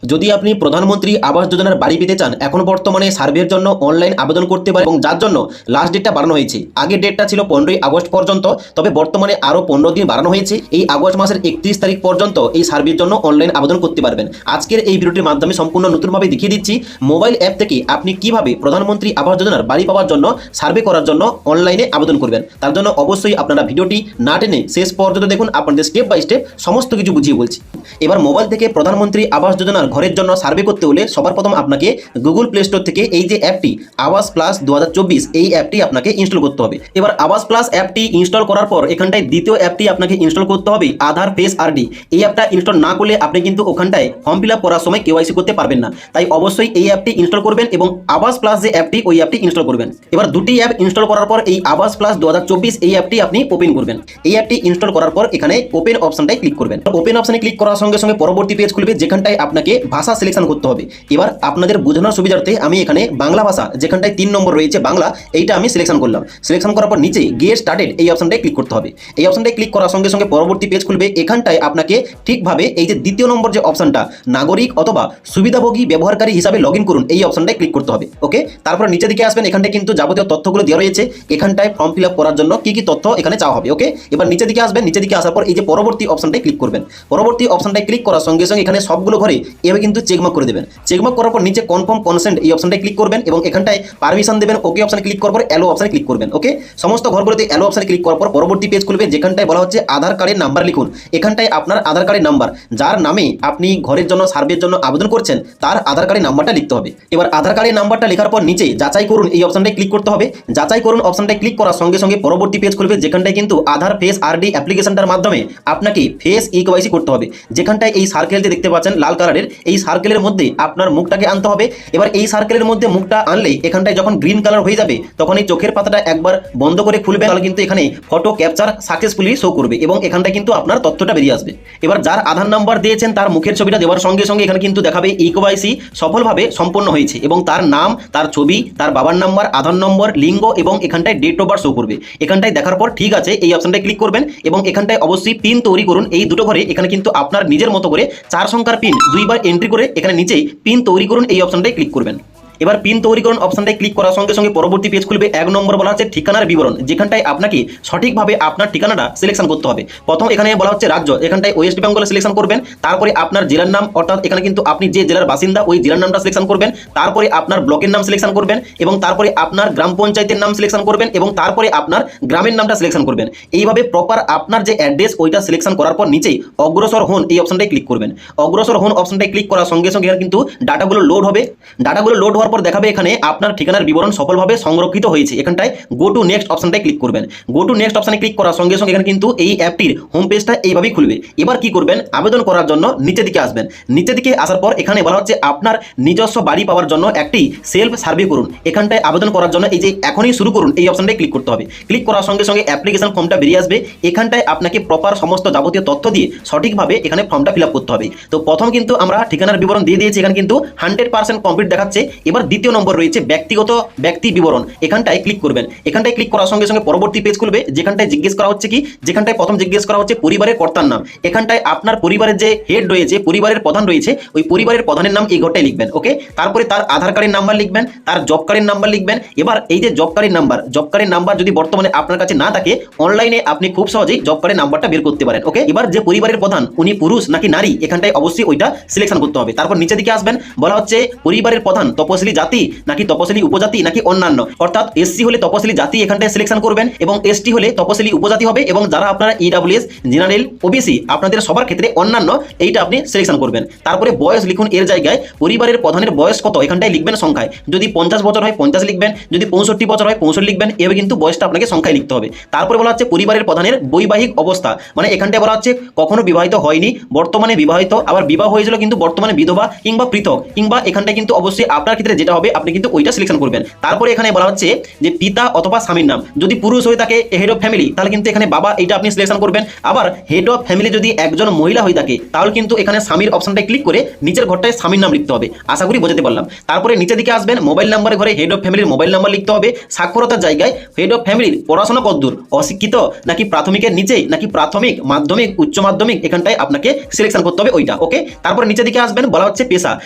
যদি আপনি প্রধানমন্ত্রী আবাস যোজনার বাড়ি পেতে চান, এখন বর্তমানে সার্ভের জন্য অনলাইন আবেদন করতে পারেন এবং যার জন্য লাস্ট ডেটটা বাড়ানো হয়েছে। আগের ডেটটা ছিল 15ই আগস্ট পর্যন্ত, তবে বর্তমানে আরও 15 দিন বাড়ানো হয়েছে। এই আগস্ট মাসের 31 তারিখ পর্যন্ত এই সার্ভের জন্য অনলাইন আবেদন করতে পারবেন। আজকের এই ভিডিওটির মাধ্যমে সম্পূর্ণ নতুনভাবে দেখিয়ে দিচ্ছি মোবাইল অ্যাপ থেকে আপনি কিভাবে প্রধানমন্ত্রী আবাস যোজনার বাড়ি পাওয়ার জন্য সার্ভে করার জন্য অনলাইনে আবেদন করবেন। তার জন্য অবশ্যই আপনারা ভিডিওটি না টেনে শেষ পর্যন্ত দেখুন, আপনাদের স্টেপ বাই স্টেপ সমস্ত কিছু বুঝিয়ে বলছি। এবার মোবাইল থেকে প্রধানমন্ত্রী আবাস যোজনার ঘরের জন্য সার্ভে করতে হলে সবার প্রথম আপনাকে গুগল প্লে স্টোর থেকে এই যে অ্যাপটি আবাস প্লাস 2024 এই অ্যাপটি আপনাকে ইনস্টল করতে হবে। এবার আবাস প্লাস অ্যাপটি ইনস্টল করার পর এখানটায় দ্বিতীয় অ্যাপটি আপনাকে ইনস্টল করতে হবে আধার ফেস আরডি। এই অ্যাপটা ইনস্টল না করলে আপনি কিন্তু ওখানটায় ফর্ম ফিল আপ করার সময় কেওয়াইসি করতে পারবেন না। তাই অবশ্যই এই অ্যাপটি ইনস্টল করবেন এবং আবাস প্লাস যে অ্যাপটি ওই অ্যাপটি ইনস্টল করবেন। এবার দুটি অ্যাপ ইনস্টল করার পর এই আবাস প্লাস 2024 এই অ্যাপটি আপনি ওপেন করবেন। এই অ্যাপটি ইনস্টল করার পর এখানে ওপেন অপশনটাই ক্লিক করবেন। ওপেন অপশনে ক্লিক করার সঙ্গে সঙ্গে পরবর্তী পেজ খুলবে, যেখানটায় আপনাকে ভাষা সিলেকশন করতে হবে। এবার আপনাদের বোঝানোর সুবিধার্থে আমি এখানে বাংলা ভাষা, যেখানটায় 3 নম্বর রয়েছে বাংলা, এইটা আমি সিলেকশন করলাম। সিলেকশন করার পর নিচে গেট স্টার্টেড এই অপশনটায় ক্লিক করতে হবে। এই অপশনটায় ক্লিক করার সঙ্গে সঙ্গে পরবর্তী পেজ খুলবে। এখানটায় আপনাকে ঠিকভাবে এই যে দ্বিতীয় নম্বর যে অপশনটা নাগরিক অথবা সুবিধাভোগী ব্যবহারকারী হিসাবে লগ ইন করুন, এই অপশনটায় ক্লিক করতে হবে। ওকে, তারপর নিচে দিকে আসবেন। এখানটায় কিন্তু যাবতীয় তথ্যগুলো দেওয়া রয়েছে। এখানটায় ফর্ম ফিল আপ করার জন্য কি কি তথ্য এখানে চাওয়া হবে। ওকে, এবার নিচে দিকে আসবেন। নিচে দিকে আসার পর এই যে পরবর্তী অপশনটায় ক্লিক করবেন। পরবর্তী অপশনটায় ক্লিক করার সঙ্গে সঙ্গে এখানে সবগুলো ঘরে এভাবে কিন্তু চেকমার্ক করে দেবেন। চেকমার্ক করার পর নিচে কনফার্ম কনসেন্ট এই অপশনটায় ক্লিক করবেন এবং এখানটায় পারমিশন দেবেন। ওকে অপশনে ক্লিক করার পর অ্যালো অপশনে ক্লিক করবেন। ওকে, সমস্ত ঘরগুলোতে অ্যালো অপশনে ক্লিক করার পর পরবর্তী পেজ খুলবে, যেখানটায় বলা হচ্ছে আধার কার্ডের নাম্বার লিখুন। এখানটায় আপনার আধার কার্ডের নাম্বার, যার নামে আপনি ঘরের জন্য সার্ভের জন্য আবেদন করছেন, তার আধার কার্ডের নাম্বারটা লিখতে হবে। এবার আধার কার্ডের নাম্বারটা লেখার পর নিচে যাচাই করুন এই অপশনটায় ক্লিক করতে হবে। যাচাই করুন অপশনটায় ক্লিক করার সঙ্গে সঙ্গে পরবর্তী পেজ খুলবে, যেখানটায় কিন্তু আধার ফেস আরডি অ্যাপ্লিকেশনটার মাধ্যমে আপনাকে ফেস ইকেওয়াইসি করতে হবে। যেখানটায় এই সার্কেল যে দেখতে পাচ্ছেন লাল কালারের, এই সার্কেলের মধ্যে আপনার মুখটাকে আনতে হবে। এবার এই সার্কেলের মধ্যে মুখটা আনলেই এখানটায় যখন গ্রিন কালার হয়ে যাবে তখন এই চোখের পাতাটা একবার বন্ধ করে খুলবে, তাহলে কিন্তু এখানে ফটো ক্যাপচার সাকসেসফুলি শো করবে এবং এখানটায় কিন্তু আপনার তথ্যটা বেরিয়ে আসবে। এবার যার আধার নাম্বার দিয়েছেন তার মুখের ছবিটা দেওয়ার সঙ্গে সঙ্গে এখানে কিন্তু দেখাবে ইকেওয়াইসি সফলভাবে সম্পন্ন হয়েছে এবং তার নাম, তার ছবি, তার বাবার নাম্বার, আধার নম্বর, লিঙ্গ এবং এখানটায় ডেট অফ বার্থ শো করবে। এখানটায় দেখার পর ঠিক আছে এই অপশনটায় ক্লিক করবেন এবং এখানটায় অবশ্যই পিন তৈরি করুন। এই দুটো ঘরে এখানে কিন্তু আপনার নিজের মতো করে 4 সংখ্যার পিন 2 বার এন্ট্রি করে এখানে নিচেই পিন তৈরি করুন, এই অপশনটায় ক্লিক করবেন। এবার পিন তৈরি করুন অপশনটায় ক্লিক করার সঙ্গে সঙ্গে পরবর্তী পেজ খুলবে। 1 নম্বর বলা হচ্ছে ঠিকানার বিবরণ, যেখানটায় আপনাকে সঠিকভাবে আপনার ঠিকানাটা সিলেকশন করতে হবে। প্রথম এখানে বলা হচ্ছে রাজ্য, এখানটায় ওয়েস্ট বেঙ্গল সিলেকশন করবেন। তারপরে আপনার জেলার নাম, অর্থাৎ এখানে কিন্তু আপনি যে জেলার বাসিন্দা ওই জেলার নামটা সিলেকশন করবেন। তারপরে আপনার ব্লকের নাম সিলেকশন করবেন এবং তারপরে আপনার গ্রাম পঞ্চায়েতের নাম সিলেকশন করবেন এবং তারপরে আপনার গ্রামের নামটা সিলেকশন করবেন। এইভাবে প্রপার আপনার যে অ্যাড্রেস ওইটা সিলেকশন করার পর নিচেই অগ্রসর হন এই অপশনটায় ক্লিক করবেন। অগ্রসর হন অপশনটায় ক্লিক করার সঙ্গে সঙ্গে এখানে কিন্তু ডাটাগুলো লোড হবে। ডাটাগুলো লোড হওয়ার পর দেখাবে এখানে আপনার ঠিকানার বিবরণ সফলভাবে সংরক্ষিত হয়েছে। এখানটায় গো টু নেক্সট অপশনটায় ক্লিক করবেন। গো টু নেক্সট অপশনে ক্লিক করার সঙ্গে সঙ্গে এখানে কিন্তু এই অ্যাপটির হোম পেজটা এইভাবেই খুলবে। এবার কি করবেন, আবেদন করার জন্য নিচের দিকে আসবেন। নিচের দিকে আসার পর এখানে বলা হচ্ছে আপনার নিজস্ব বাড়ি পাওয়ার জন্য একটি সেলফ সার্ভে করুন। এখানটায় আবেদন করার জন্য এই যে এখনই শুরু করুন এই অপশনটায় ক্লিক করতে হবে। ক্লিক করার সঙ্গে সঙ্গে অ্যাপ্লিকেশন ফর্মটা বেরিয়ে আসবে। এখানটায় আপনাকে প্রপার সমস্ত যাবতীয় তথ্য দিয়ে সঠিকভাবে এখানে ফর্মটা ফিল আপ করতে হবে। তো প্রথম কিন্তু আমরা ঠিকানার বিবরণ দিয়ে দিয়েছি, এখানে কিন্তু 100% কমপ্লিট দেখাচ্ছে। এবার দ্বিতীয় নম্বর রয়েছে ব্যক্তিগত ব্যক্তি বিবরণ, এখানটায় ক্লিক করবেন। এখানটায় ক্লিক করার সঙ্গে সঙ্গে পরবর্তী পেজ খুলবে, যেখানটায় জিজ্ঞেস করা হচ্ছে কি, যেখানটায় প্রথম জিজ্ঞেস করা হচ্ছে পরিবারের কর্তার নাম। এখানটায় আপনার পরিবারের যে হেড রয়েছে, পরিবারের প্রধান রয়েছে, ওই পরিবারের প্রধানের নাম এই ঘরটায় লিখবেন। ওকে, তারপরে তার আধার কার্ডের নাম্বার লিখবেন, তার জব কার্ডের নাম্বার লিখবেন। এবার এই যে জব কার্ডের নাম্বার যদি বর্তমানে আপনার কাছে না থাকে, অনলাইনে আপনি খুব সহজেই জব কার্ডের নাম্বারটা বের করতে পারেন। ওকে, এবার যে পরিবারের প্রধান উনি পুরুষ নাকি নারী, এখানটায় অবশ্যই ওইটা সিলেকশন করতে হবে। তারপর নিচে দিকে আসবেন, বলা হচ্ছে পরিবারের প্রধান তপশিলি জাতি নাকি তপশিলি উপজাতি নাকি অন্যান্য, অর্থাৎ এসসি হলে তপশিলি জাতি এখানটায় সিলেকশন করবেন এবং এসটি হলে তপশিলি উপজাতি হবে এবং যারা আপনারা ইডব্লিউএস, জেনারেল, ওবিসি আপনাদের সবার ক্ষেত্রে অন্যান্য এইটা আপনি সিলেকশন করবেন। তারপরে বয়স লিখুন, এর জায়গায় পরিবারের প্রধানের বয়স কত এখানটায় লিখবেন সংখ্যায়। যদি 50 বছর হয় 50 লিখবেন, যদি 65 বছর হয় 65 লিখবেন। এভাবে কিন্তু বয়সটা আপনাকে সংখ্যায় লিখতে হবে। তারপরে বলা হচ্ছে পরিবারের প্রধানের বৈবাহিক অবস্থা, মানে এখানটায় বলা হচ্ছে কখনো বিবাহিত হয়নি, বর্তমানে বিবাহিত, আবার বিবাহ হয়েছিল কিন্তু বর্তমানে বিধবা কিংবা পৃথক, কিংবা এখানটায় কিন্তু অবশ্যই আপনার ক্ষেত্রে ক্ষেত্রে যেটা হবে আপনি কিন্তু ওইটা সিলেকশন করবেন। তারপরে এখানে বলা হচ্ছে যে পিতা অথবা স্বামীর নাম, যদি পুরুষ হয়ে থাকে হেড অফ ফ্যামিলি তাহলে কিন্তু এখানে বাবা এইটা আপনি সিলেকশন করবেন। আবার হেড অফ ফ্যামিলি যদি একজন মহিলা হয়ে থাকে তাহলে কিন্তু এখানে স্বামীর অপশনটায় ক্লিক করে নিচের ঘরটায় স্বামীর নাম লিখতে হবে। আশা করি বোঝাতে পারলাম। তারপরে নিচের দিকে আসবেন, মোবাইল নাম্বারের ঘরে হেড অফ ফ্যামিলির মোবাইল নাম্বার লিখতে হবে। সাক্ষরতার জায়গায় হেড অফ ফ্যামিলির পড়াশোনা কতদূর, অশিক্ষিত নাকি প্রাথমিকের নিচে নাকি প্রাথমিক মাধ্যমিক উচ্চ মাধ্যমিক, এখানটায় আপনাকে সিলেকশন করতে হবে ওইটা। ওকে, তারপর নিচের দিকে আসবেন, বলা হচ্ছে পেশা,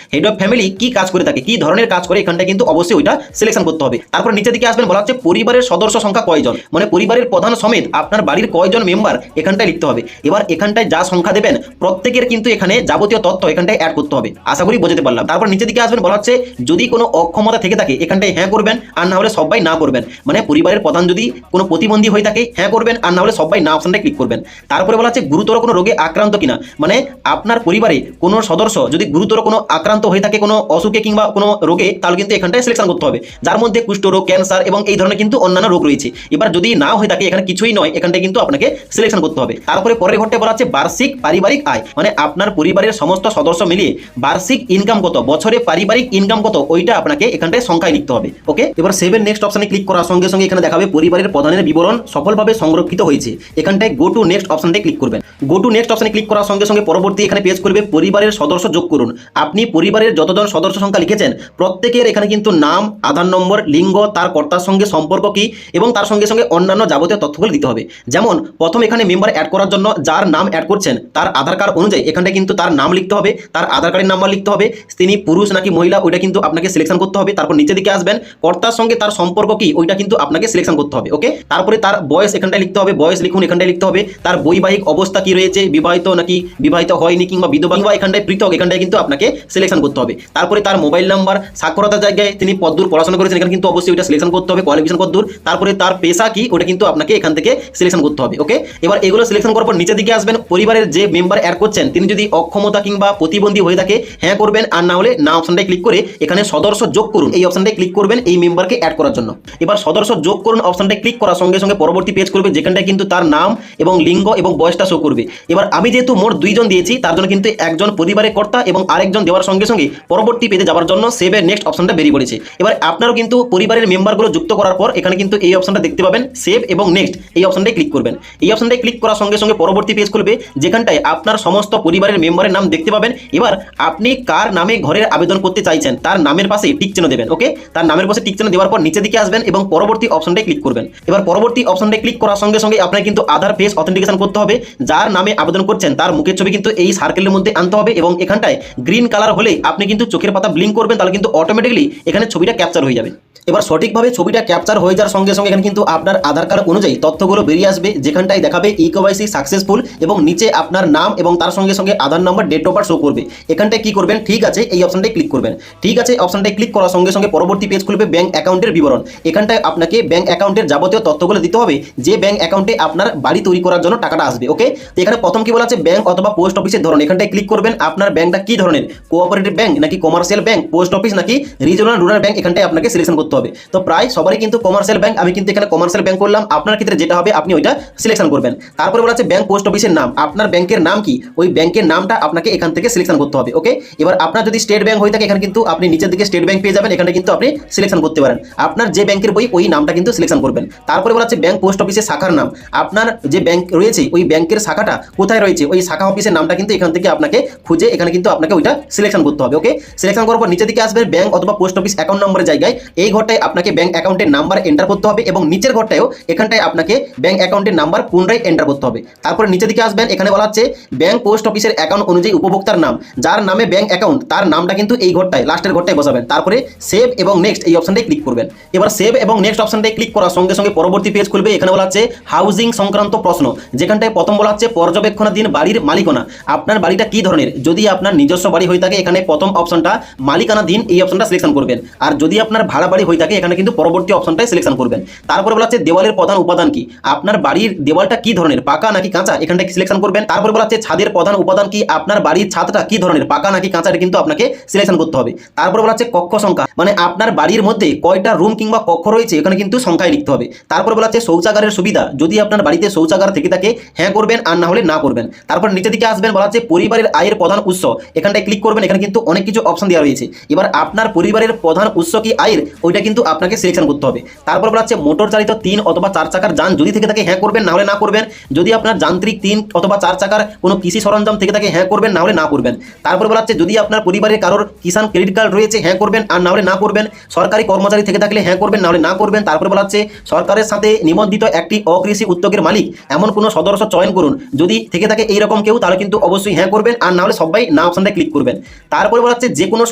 হেড অফ ফ্যামিলি কি কাজ করে থাকে, কি ধরনের কাজ করে, এখানটায় কিন্তু অবশ্যই ওইটা সিলেকশন করতে হবে। তারপর নিচের দিকে আসবেন, বলা হচ্ছে পরিবারের সদস্য সংখ্যা কয়জন, মানে পরিবারের প্রধান সমেত আপনার বাড়ির কয়জন মেম্বার এখানটায় লিখতে হবে। এবার এখানটায় যা সংখ্যা দেবেন প্রত্যেকের কিন্তু এখানে যাবতীয় তথ্য এখানটায় অ্যাড করতে হবে। আশা করি বোঝাতে পারলাম। তারপর নিচের দিকে আসবেন, বলা হচ্ছে যদি কোনো অক্ষমতা থেকে থাকে এখানটায় হ্যাঁ করবেন, আর না হলে সবাই না করবেন। মানে পরিবারের প্রধান যদি কোনো প্রতিবন্ধী হয়ে থাকে হ্যাঁ করবেন, আর না হলে সবাই না অপশনটায় ক্লিক করবেন। তারপরে বলা হচ্ছে গুরুতর কোনো রোগে আক্রান্ত কিনা, মানে আপনার পরিবারে কোনো সদস্য যদি গুরুতর কোনো আক্রান্ত হয়ে থাকে কোনো অসুখে কিংবা কোনো রোগে, তাহলে কিন্তু এখানটায় সিলেকশন করতে হবে, যার মধ্যে কুষ্ঠরোগ, ক্যান্সার এবং এই ধরনের কিন্তু অন্যান্য রোগ রয়েছে। এবার যদি না হয়ে থাকে, এখানে কিছুই নয়, এখানটায় কিন্তু আপনাকে সিলেকশন করতে হবে। তারপরে পরের ঘরটা বলা হচ্ছে বার্ষিক পারিবারিক আয়, মানে আপনার পরিবারের সমস্ত সদস্য মিলিয়ে বার্ষিক ইনকাম কত, বছরে পারিবারিক ইনকাম কত, ওইটা আপনাকে এখানটায় সংখ্যায় লিখতে হবে। ওকে, এবার সেভেন নেক্সট অপশনে ক্লিক করার সঙ্গে সঙ্গে এখানে দেখাবে পরিবারের প্রধানের বিবরণ সফলভাবে সংরক্ষিত হয়েছে। এখানটায় গো টু নেক্সট অপশনটায় ক্লিক করবেন। গো টু নেক্সট অপশনে ক্লিক করার সঙ্গে সঙ্গে পরবর্তী এখানে পেজ করবে পরিবারের সদস্য যোগ করুন। আপনি পরিবারের যতজন সদস্য সংখ্যা লিখেছেন প্রত্যেকের এখানে কিন্তু নাম, আধার নম্বর, লিঙ্গ, তার কর্তার সঙ্গে সম্পর্ক কি এবং তার সঙ্গে সঙ্গে অন্যান্য যাবতীয় তথ্যগুলো দিতে হবে। যেমন প্রথম এখানে মেম্বার অ্যাড করার জন্য যার নাম অ্যাড করছেন তার আধার কার্ড অনুযায়ী এখানটায় কিন্তু তার নাম লিখতে হবে, তার আধার কার্ডের নাম্বার লিখতে হবে, তিনি পুরুষ নাকি মহিলা ওইটা কিন্তু আপনাকে সিলেকশন করতে হবে। তারপর নিচের দিকে আসবেন, কর্তার সঙ্গে তার সম্পর্ক কি ওইটা কিন্তু আপনাকে সিলেকশন করতে হবে। ওকে, তারপরে তার বয়স এখানটায় লিখতে হবে, বয়স লিখুন, এখানটায় লিখতে হবে তার বৈবাহিক অবস্থা কি রয়েছে, বিবাহিত নাকি বিবাহিত হয়নি কিংবা বিধবা কিংবা এখানটায় পৃথক, এখানটায় কিন্তু আপনাকে সিলেকশন করতে হবে। তারপরে তার মোবাইল নাম্বার, সাক্ষরতার জায়গায় তিনি কতদূর পড়াশোনা করেছেন এখানে কিন্তু অবশ্যই ওইটা সিলেকশন করতে হবে, কোয়ালিফিকেশন কতদূর। তারপরে তার পেশা কি ওটা কিন্তু আপনাকে এখান থেকে সিলেকশন করতে হবে। ওকে, এবার এগুলো সিলেকশন করার পর নিচের দিকে আসবেন, পরিবারের যে মেম্বার অ্যাড করছেন তিনি যদি অক্ষমতা কিংবা প্রতিবন্ধী হয়ে থাকে হ্যাঁ করবেন, আর না হলে না অপশনটায় ক্লিক করে এখানে সদস্য যোগ করুন এই অপশনটায় ক্লিক করবেন এই মেম্বারকে অ্যাড করার জন্য। এবার সদস্য যোগ করুন অপশনটায় ক্লিক করার সঙ্গে সঙ্গে পরবর্তী পেজ করবে যেখানটায় কিন্তু তার নাম এবং লিঙ্গ এবং বয়সটা শো করবে। এবার আমি যেহেতু মোট দুইজন দিয়েছি তার জন্য কিন্তু একজন পরিবারের কর্তা এবং আরেকজন দেওয়ার সঙ্গে সঙ্গে পরবর্তী পেজে যাওয়ার জন্য সেভ এর নেক্সট অপশনটা বেরিয়ে পড়েছে। এবার আপনারও কিন্তু পরিবারের মেম্বারগুলো যুক্ত করার পর এখানে কিন্তু এই অপশনটা দেখতে পাবেন, সেভ এবং নেক্সট এই অপশনটায় ক্লিক করবেন। এই অপশনটায় ক্লিক করার সঙ্গে সঙ্গে পরবর্তী পেজ খুলবে যেখানটায় আপনার সমস্ত পরিবারের মেম্বারের নাম দেখতে পাবেন। এবার আপনি কার নামে ঘরের আবেদন করতে চাইছেন তার নামের পাশে টিক চিহ্ন দেবেন। ওকে, তার নামের পাশে টিক চিহ্ন দেওয়ার পর নিচের দিকে আসবেন এবং পরবর্তী অপশনটায় ক্লিক করবেন। এবার পরবর্তী অপশনটায় ক্লিক করার সঙ্গে সঙ্গে আপনাকে কিন্তু আধার ফেস অথেন্টিকেশন করতে হবে। যার নামে আবেদন করছেন তার মুখের ছবি কিন্তু এই সার্কেলের মধ্যে আনতে হবে এবং এখানটায় গ্রিন কালার হলে আপনি কিন্তু চোখের পাতা ব্লিঙ্ক করবেন, তাহলে কিন্তু অটোমেটিকলি এখানে ছবিটা ক্যাপচার হয়ে যাবে। এবার সঠিকভাবে ছবিটা ক্যাপচার হয়ে যাওয়ার সঙ্গে সঙ্গে এখানে কিন্তু আপনার আধার কার্ড অনুযায়ী তথ্যগুলো বেরিয়ে আসবে যেখানটায় দেখাবে ইকেওয়াইসি সাকসেসফুল এবং নিচে আপনার নাম এবং তার সঙ্গে সঙ্গে Aadhaar number, date of birth show করবে। এখানটায় কি করবেন, ঠিক আছে এই অপশনটায় ক্লিক করবেন। ঠিক আছে অপশনটায় ক্লিক করার সঙ্গে সঙ্গে পরবর্তী পেজ খুলবে ব্যাংক অ্যাকাউন্টের বিবরণ। এখানটায় আপনাকে ব্যাংক অ্যাকাউন্টের যাবতীয় তথ্যগুলো দিতে হবে যে ব্যাংক অ্যাকাউন্টে আপনার বাড়ি তৈরি করার জন্য টাকাটা আসবে। ওকে, তো এখানে প্রথম কি বলা আছে ব্যাংক অথবা পোস্ট অফিসের ধরন, এখানটায় ক্লিক করবেন আপনার ব্যাংকটা কি ধরনের, কোঅপারেটিভ ব্যাংক নাকি কমার্শিয়াল ব্যাংক, পোস্ট অফিস নাকি রিজনাল রুরাল ব্যাংক, এখানটায় আপনাকে সিলেকশন করতে হবে। তো প্রায় সবারই কিন্তু কমার্শিয়াল ব্যাংক, আমি কিন্তু এখানে কমার্শিয়াল ব্যাংক করলাম, আপনার ক্ষেত্রে যেটা হবে আপনি ওইটা সিলেকশন করবেন। তারপরে বলা আছে ব্যাংক পোস্ট অফিসের নাম, আপনার ব্যাংকের নাম কি ওই ব্যাংকের নামটা আপনাকে এখান থেকে সিলেকশন করতে হবে। ওকে, এবার আপনার যদি স্টেট ব্যাংক হয়ে থাকে এখানে কিন্তু আপনি নিচের দিকে স্টেট ব্যাংক পেয়ে যাবেন, এখানে কিন্তু আপনি সিলেকশন করতে পারেন আপনার যে ব্যাংকের বই ওই নামটা কিন্তু সিলেকশন করবেন। তারপরে বলা আছে ব্যাংক পোস্ট অফিসের শাখার নাম, আপনার যে ব্যাংক রয়েছে ওই ব্যাংকের শাখাটা কোথায় রয়েছে ওই শাখা অফিসের নামটা কিন্তু এখান থেকে আপনাকে খুঁজে এখানে কিন্তু আপনাকে ওইটা সিলেকশন করতে হবে। ওকে, সিলেকশন করার পর নিচের দিকে আসবে ব্যাংক অথবা পোস্ট অফিস অ্যাকাউন্ট নম্বরের জায়গায় এই ঘরটায় আপনাকে ব্যাংক অ্যাকাউন্টের নাম্বার এন্টার করতে হবে এবং নিচের ঘরটায়ও এখানটায় আপনাকে ব্যাংক অ্যাকাউন্টের নাম্বার পুনরায় এন্টার করতে হবে। তারপরে নিচের দিকে আসবেন, এখানে বলা হচ্ছে ব্যাংক পোস্ট অফিসের অ্যাকাউন্ট অনুযায়ী উপভোক্তার নাম, যার নামে ব্যাংক অ্যাকাউন্ট তার নামটা কিন্তু এই ঘরটায় লাস্টের ঘরটায় বসাবেন। তারপরে সেভ এবং নেক্সট এই অপশনটায় ক্লিক করবেন। এবার সেভ এবং নেক্সট অপশনটায় ক্লিক করার সঙ্গে সঙ্গে পরবর্তী পেজ খুলবে। এখানে বলা হচ্ছে হাউজিং সংক্রান্ত প্রশ্ন, যেখানটায় প্রথম বলা হচ্ছে পর্যবেক্ষণাধীন বাড়ির মালিকানা, আপনার বাড়িটা কি ধরনের, যদি আপনার নিজস্ব বাড়ি হয়ে থাকে এখানে প্রথম অপশনটা মালিকানাধীন এই অপশনটা সিলেকশন করবেন, আর যদি আপনার ভাড়া বাড়ি হয়ে থাকে এখানে কিন্তু পরবর্তী অপশনটাই সিলেকশন করবেন। তারপরে বলা হচ্ছে দেওয়ালের প্রধান উপাদান কি, আপনার বাড়ির দেওয়ালটা কি ধরনের, পাকা নাকি কাঁচা, এখানটা সিলেকশন করবেন। তারপরে বলা হচ্ছে ছাদের প্রধান উপাদান কি, আপনার বাড়ির ছাদটা কি ধরনের, পাকা নাকি কাঁচা, এটা কিন্তু আপনাকে সিলেকশন করতে হবে। তারপরে বলা হচ্ছে কক্ষ সংখ্যা, মানে আপনার বাড়ির মধ্যে কয়টা রুম কিংবা কক্ষ রয়েছে এখানে কিন্তু সংখ্যায় লিখতে হবে। তারপর বলা আছে শৌচাগারের সুবিধা, যদি আপনার বাড়িতে শৌচাগার থেকে থাকে হ্যাঁ করবেন, আর না হলে না করবেন। তারপর নিচের দিকে আসবেন, বলা আছে পরিবারের আয়ের প্রধান উৎস, এখানটায় ক্লিক করবেন। এখানে কিন্তু অনেক কিছু অপশন দেওয়া রয়েছে। এবার আপনার পরিবারের প্রধান উৎস কি আয়ের, ওইটা কিন্তু আপনাকে সিলেকশন করতে হবে। তারপর বলা আছে মোটর চালিত 3 অথবা 4 চাকার যান যদি থেকে থাকে হ্যাঁ করবেন, না হলে না করবেন। যদি আপনার যান্ত্রিক 3 অথবা 4 চাকার কোনো কৃষি সরঞ্জাম থেকে থাকে হ্যাঁ করবেন, না হলে না করবেন। তারপর বলা আছে যদি আপনার পরিবারের কারোর কিষাণ ক্রেডিট কার্ড রয়েছে হ্যাঁ করবেন, আর না হলে না করবেন। সরকারি কর্মচারী থেকে থাকলে হ্যাঁ করবেন, না হলে না করবেন। তারপর বলা আছে সরকারের সাথে নিবন্ধিত একটি অকৃষি উদ্যোগের মালিক এমন কোনো সদস্য চয়ন করুন, যদি থেকে থাকে এইরকম কেউ তাহলে কিন্তু অবশ্যই হ্যাঁ করবেন, আর না হলে সবাই না অপশনটা ক্লিক করবেন। তারপরে বলা আছে যে কোনো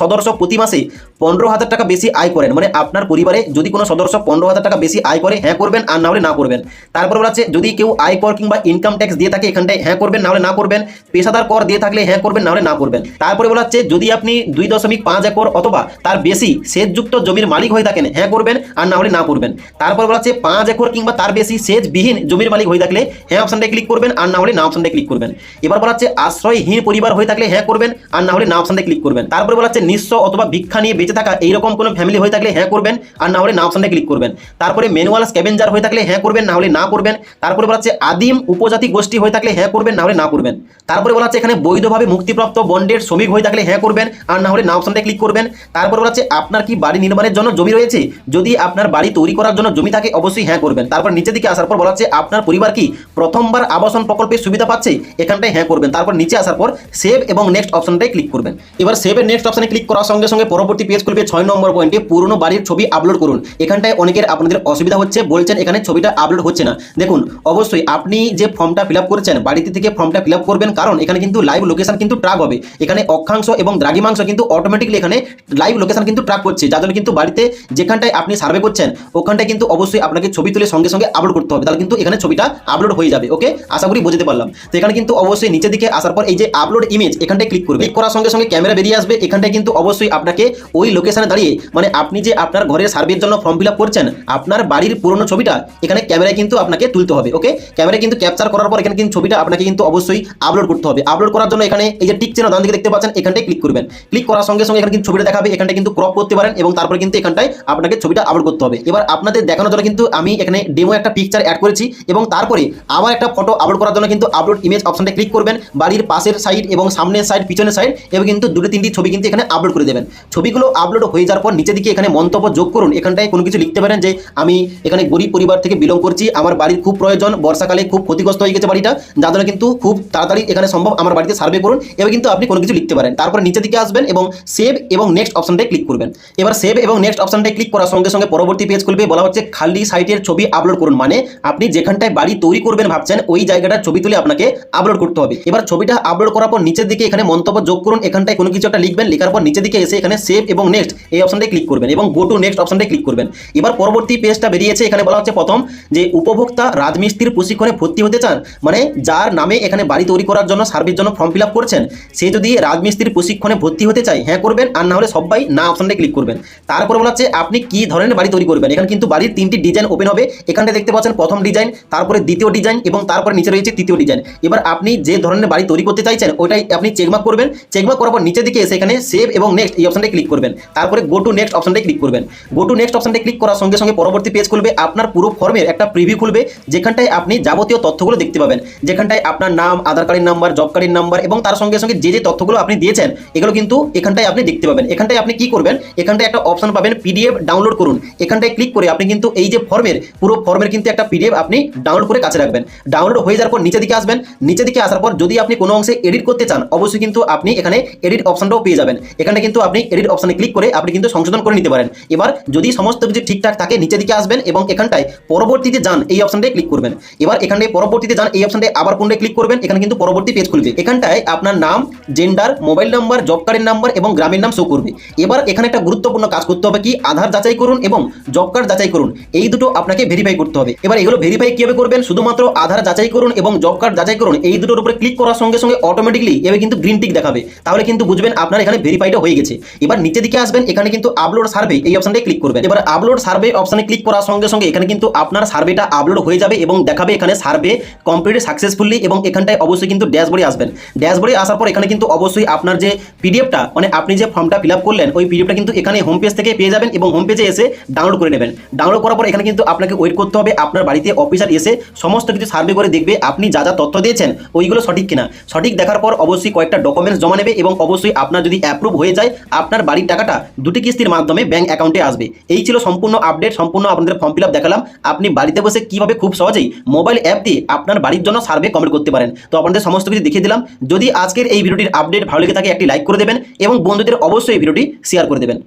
সদস্য প্রতি মাসে 15,000 টাকা বেশি আয় করেন, মানে আপনার পরিবারে যদি কোনো সদস্য 15,000 টাকা বেশি আয় করে হ্যাঁ করবেন, আর না হলে না করবেন। তারপর বলা আছে যদি কেউ আয়কর কিংবা ইনকাম ট্যাক্স দিয়ে থাকে এখানটায় হ্যাঁ করবেন, না হলে না করবেন। পেশাদার কর দিয়ে থাকলে হ্যাঁ করবেন, না হলে না করবেন। তারপরে বলা আছে যদি আপনি 2.5 একর অথবা তার বেশি সেচযুক্ত জমির মালিক হয়ে থাকেন হ্যাঁ করবেন, আর না হলে না করবেন। তারপর বলা আছে 5 একর কিংবা তার বেশি সেচবিহীন জমির মালিক হয়ে থাকলে হ্যাঁ অপশনটায় ক্লিক করবেন, আর না হলে না অপশনটায় ক্লিক করবেন। এবার বলা আছে আশ্রয়হীন পরিবার হয়ে থাকলে হ্যাঁ করবেন, আর না হলে না অপশনটায় ক্লিক করবেন। তারপরে বলা আছে নিঃস্ব অথবা ভিক্ষা নিয়ে বেঁচে থাকা এইরকম কোনো ফ্যামিলি হয়ে থাকলে হ্যাঁ করবেন, আর না হলে না অপশনটায় ক্লিক করবেন। তারপরে ম্যানুয়াল স্ক্যাভেঞ্জার হয়ে থাকলে হ্যাঁ করবেন, না হলে না করবেন। তারপরে বলা আছে আদিম উপজাতি গোষ্ঠী হয়ে থাকলে হ্যাঁ করবেন, না হলে না করবেন। তারপরে বলা আছে এখানে বৈধভাবে মুক্তিপ্রাপ্ত বন্ডের শ্রমিক হয়ে থাকলে হ্যাঁ করবেন, আর না হলে না অপশনটায় ক্লিক করবেন। তারপর বলা আছে আপনার কি বাড়ি নির্মাণের জন্য জমি রয়েছে, যদি আপনার বাড়ি তৈরি করার জন্য জমি থাকে অবশ্যই হ্যাঁ করবেন। তারপর নিচের দিকে আসার পর বলা আছে আপনার পরিবার কি প্রথমবার আবাসন প্রকল্পের সুবিধা পাচ্ছে, এখানটায় হ্যাঁ করবেন। তারপর নিচে আসার পর সেভ এবং নেক্সট অপশনটায় ক্লিক করবেন। এবার সেভ এর নেক্সট অপশনে ক্লিক করার সঙ্গে সঙ্গে পরবর্তী পেজ খুলবে। 6 নম্বর পয়েন্টে পুরনো বাড়ির ছবি আপলোড করুন। এখানটায় অনেকের আপনাদের অসুবিধা হচ্ছে, বলছেন এখানে ছবিটা আপলোড হচ্ছে না। দেখুন অবশ্যই আপনি যে ফর্মটা ফিল আপ করেছেন বাড়িতে থেকে ফর্মটা ফিল আপ করবেন, কারণ এখানে কিন্তু লাইভ লোকেশন কিন্তু ট্র্যাক হবে। এখানে অক্ষাংশ এবং দ্রাঘিমাংশ কিন্তু অটোমেটিকলি এখানে লাইভ লোকেশন কিন্তু ট্র্যাক করছে, যার জন্য কিন্তু বাড়িতে যেখানটায় আপনি সার্ভে করছেন ওখানটায় কিন্তু অবশ্যই আপনাকে ছবি তুলে সঙ্গে সঙ্গে আপলোড করতে হবে, তাহলে কিন্তু এখানে ছবিটা আপলোড হয়ে যাবে। ওকে, আশা করি বুঝতে পারলাম। তো এখানে কিন্তু অবশ্যই নিচের দিকে আসার পর এই যে আপলোড ইমেজ এখানটায় ক্লিক করবে। ক্লিক করার সঙ্গে সঙ্গে ক্যামেরা বেরিয়ে আসবে। এখানটায় কিন্তু অবশ্যই আপনাকে ওই লোকেশনে দাঁড়িয়ে, মানে আপনি যে আপনার ঘরের সার্ভের জন্য ফর্ম ফিল আপ করছেন আপনার বাড়ির পুরনো ছবিটা এখানে ক্যামেরায় কিন্তু আপনাকে তুলতে হবে। ওকে, ক্যামেরায় কিন্তু ক্যাপচার করার পর এখানে কিন্তু ছবিটা আপনাকে কিন্তু অবশ্যই আপলোড করতে হবে। আপলোড করার জন্য এখানে এই যে টিক চিহ্ন ডান দিকে দেখতে পাচ্ছেন এখানটায় ক্লিক করবেন। ক্লিক করার সঙ্গে সঙ্গে এখানে কিন্তু ছবিটা দেখাবে, এখানটায় কিন্তু ক্রপ করতে পারেন এবং তারপরে কিন্তু এখানটায় আপনাকে ছবিটা আপলোড করতে হবে। এবার আপনাদের দেখানোর জন্য কিন্তু আমি এখানে ডেমো একটা পিকচার অ্যাড করেছি এবং তারপরে আবার একটা ফটো আপলোড করার জন্য কিন্তু আপলোড ইমেজ অপশনটা ক্লিক করবেন। বাড়ির পাশের সাইড এবং সামনের সাইড পিছনের সাইড এবং কিন্তু 2-3টি ছবি কিন্তু এখানে আপলোড করে দেবেন। ছবিগুলো আপলোড হয়ে যাওয়ার পর নিচের দিকে এখানে মন্তব্য যোগ করুন। এখানটায় কোনো কিছু লিখতে পারেন যে আমি এখানে গরিব পরিবার থেকে বিলং করছি, আমার বাড়ির খুব প্রয়োজন, বর্ষাকালে খুব ক্ষতিগ্রস্ত হয়ে গেছে বাড়িটা, যার জন্য কিন্তু খুব তাড়াতাড়ি এখানে সম্ভব আমার বাড়িতে সার্ভে করুন, এবার কিন্তু আপনি কোনো কিছু লিখতে পারেন। তারপর নিচের দিকে আসবেন এবং সেভ এবং নেক্সট অপশনটায় ক্লিক করবেন। এবার সেভ এবং নেক্সট অপশনটায় ক্লিক করার সঙ্গে সঙ্গে পরবর্তী পেজ খুলবে। বলা হচ্ছে খালি সাইটের ছবি আপলোড করুন, মানে আপনি যেখানটায় বাড়ি তৈরি করবেন ভাবছেন ওই জায়গাটার ছবি তুলে আপনাকে আপলোড করতে হবে। এবার ছবিটা আপলোড করার পর নিচের দিকে এখানে মন্তব্য যোগ করুন। এখানটায় কোনো কিছু একটা লিখবেন, লেখার পর নিচের দিকে এসে এখানে সেভ এবং নেক্সট এই অপশনটায় ক্লিক করবেন এবং গো টু নেক্সট অপশনটায় ক্লিক করবেন। এবার পরবর্তী পেজটা বেরিয়েছে। এখানে বলা হচ্ছে প্রথম যে উপভোক্তা রাজমিস্ত্রির প্রশিক্ষণে ভর্তি হতে চান, মানে যার নামে এখানে বাড়ি তৈরি করার জন্য সার্ভের জন্য ফর্ম ফিল আপ করছেন সে যদি রাজমিস্ত্রির প্রশিক্ষণে ভর্তি হতে চায় হ্যাঁ করবেন, আর না হলে সবাই না অপশনটায় ক্লিক করবেন। তারপরে বলা হচ্ছে আপনি কি ধরনের বাড়ি তৈরি করবেন। এখানে কিন্তু বাড়ির 3টি ডিজাইন ওপেন হবে। এখানটা দেখতে পাচ্ছেন প্রথম ডিজাইন, তারপরে দ্বিতীয় ডিজাইন এবং তারপরে নিচে রয়েছে তৃতীয় ডিজাইন। এবার আপনি যে ধরনের বাড়ি তৈরি করতে চাইছেন ওইটাই আপনি চেকমার্ক করবেন। চেকমার্ক করার পর নিচের দিকে এসে এখানে সেভ এবং নেক্সট এই অপশনটায় ক্লিক করবেন। তারপরে গো টু নেক্সট অপশনটায় ক্লিক করবেন। গো টু নেক্সট অপশনটায় ক্লিক করার সঙ্গে সঙ্গে পরবর্তী পেজ খুলবে। আপনার পুরো ফর্মের একটা প্রিভিউ খুলবে, যেখানটায় আপনি যাবতীয় তথ্যগুলো দেখতে পাবেন, যেখানটায় আপনার নাম, আধার কার্ডের নাম্বার, জব কার্ডের নাম্বার এবং তার সঙ্গে সঙ্গে যে যে তথ্যগুলো আপনি দিয়েছেন এগুলো কিন্তু এখানটায় আপনি দেখতে পাবেন। এখানটায় আপনি কি করবেন, এখানটায় একটা অপশন পাবেন পিডিএফ ডাউনলোড করুন। এখানটায় ক্লিক করে আপনি কিন্তু এই যে ফর্মের পুরো ফর্মের কিন্তু একটা পিডিএফ আপনি ডাউনলোড করে কাছে রাখবেন। ডাউনলোড হয়ে যাওয়ার পর নিচে দিকে আসবেন। নিচে দিকে আসার পর যদি আপনি কোনো অংশে এডিট করতে চান অবশ্যই কিন্তু আপনি এখানে এডিট অপশনটাও পেয়ে যাবেন। এখানে কিন্তু আপনি এডিট অপশনে ক্লিক করে আপনি কিন্তু সংশোধন করে নিতে পারেন। এবার যদি সমস্ত কিছু ঠিকঠাক থাকে নিচে দিকে আসবেন এবং এখানটায় পরবর্তীতে যান এই অপশনটায় ক্লিক করবেন। এবার এখানে পরবর্তীতে যান এই অপশনটায় আবার পুনরায় ক্লিক করবেন। এখানে কিন্তু পরবর্তী পেজ খুলবে। এখানটায় আপনার নাম, জেন্ডার, মোবাইল নাম্বার, জব কার্ডের নাম্বার এবং গ্রামের নাম শো করবে। এবার এখানে একটা গুরুত্বপূর্ণ কাজ করতে হবে, কি আধার যাচাই করুন এবং জব কার্ড যাচাই করুন, এই দুটো আপনাকে ভেরিফাই করতে হবে। এবার এগুলো ভেরিফাই কিভাবে করবেন, শুধুমাত্র আধার যাচাই করুন এবং জব কার্ড যাচাই করুন এই দুটোর উপরে ক্লিক করার সঙ্গে সঙ্গে অটোমেটিকলি এভাবে কিন্তু গ্রিন টিক দেখাবে, তাহলে কিন্তু বুঝবেন আপনার এখানে ভেরিফাইড হয়ে গেছে। এবার নিচে দিকে আসবেন, এখানে কিন্তু আপলোড সার্ভে এই অপশনটায় ক্লিক করবেন। এবার আপলোড সার্ভে অপশনে ক্লিক করার সঙ্গে সঙ্গে এখানে কিন্তু আপনার সার্ভেটা আপলোড হয়ে যাবে এবং দেখাবে এখানে সার্ভে কমপ্লিট সাকসেসফুলি এবং এখানটায় অবশ্যই কিন্তু ড্যাশবোর্ডে আসবেন। ড্যাশবোর্ডে আসার পর এখানে কিন্তু অবশ্যই আপনার যে পিডিএফটা, মানে আপনি যে ফর্মটা ফিল আপ করলেন ওই পিডিএফটা কিন্তু এখানে হোম পেজ থেকে পেয়ে যাবেন এবং হোম পেজে এসে ডাউনলোড করে নেবেন। ডাউনলোড করার পর এখানে কিন্তু আপনাকে ওয়েট করতে হবে, আপনার বাড়িতে অফিসার এসে সমস্ত কিছু সার্ভে করে দেখবে আপনি যা যা তথ্য দিয়েছেন ওইগুলো সঠিক কিনা। সঠিক দেখার পর অবশ্যই কয়েকটা ডকুমেন্টস জমা নেবে এবং অবশ্যই আপনার যদি অ্যাপ্রুভ হয়ে যায় আপনার বাড়ির টাকাটা 2টি কিস্তির মাধ্যমে ব্যাংক অ্যাকাউন্টে আসবে। এই ছিল সম্পূর্ণ আপডেট, সম্পূর্ণ আপনাদের ফর্ম ফিল আপ দেখালাম। আপনি বাড়িতে বসে কিভাবে খুব সহজেই মোবাইল অ্যাপ দিয়ে আপনার বাড়ির জন্য সার্ভে কমপ্লিট করতে পারেন। তো আপনাদের সমস্ত কিছু দেখিয়ে দিলাম। যদি আজকের এই ভিডিওটির আপডেট ভালো লেগে থাকে একটি লাইক করে দেবেন এবং বন্ধুদের অবশ্যই এই ভিডিওটি শেয়ার করে দেবেন।